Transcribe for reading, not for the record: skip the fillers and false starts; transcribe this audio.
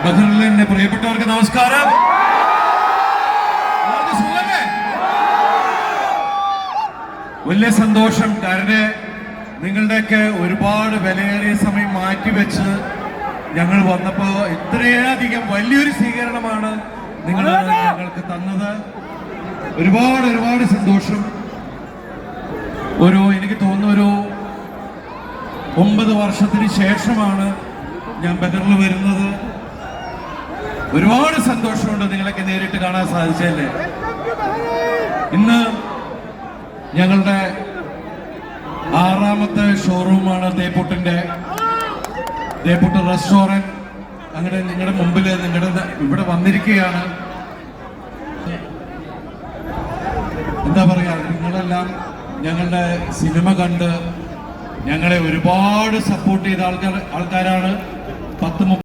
ബദറിലെ പ്രിയപ്പെട്ടവർക്ക് നമസ്കാരം. വലിയ സന്തോഷം. കാരണം നിങ്ങളുടെയൊക്കെ ഒരുപാട് വിലയേറിയ സമയം മാറ്റിവെച്ച് ഞങ്ങൾ വന്നപ്പോ ഇത്രയധികം വലിയൊരു സ്വീകരണമാണ് നിങ്ങൾ ഞങ്ങൾക്ക് തന്നത്. ഒരുപാട് ഒരുപാട് സന്തോഷം. എനിക്ക് തോന്നുന്നു ഒരു 9 വർഷത്തിന് ശേഷമാണ് ഞാൻ ബദറിൽ വരുന്നത്. ഒരുപാട് സന്തോഷമുണ്ട് നിങ്ങളൊക്കെ നേരിട്ട് കാണാൻ സാധിച്ചല്ലേ. ഇന്ന് ഞങ്ങളുടെ 6ാമത്തെ ഷോറൂമാണ് തേപ്പൂട്ടിന്റെ തേപ്പൂട്ട് റെസ്റ്റോറന്റ്. അങ്ങനെ നിങ്ങളുടെ മുമ്പിൽ ഇവിടെ വന്നിരിക്കുകയാണ്. എന്താ പറയാ, നിങ്ങളെല്ലാം ഞങ്ങളുടെ സിനിമ കണ്ട് ഞങ്ങളെ ഒരുപാട് സപ്പോർട്ട് ചെയ്ത ആൾക്കാരാണ്.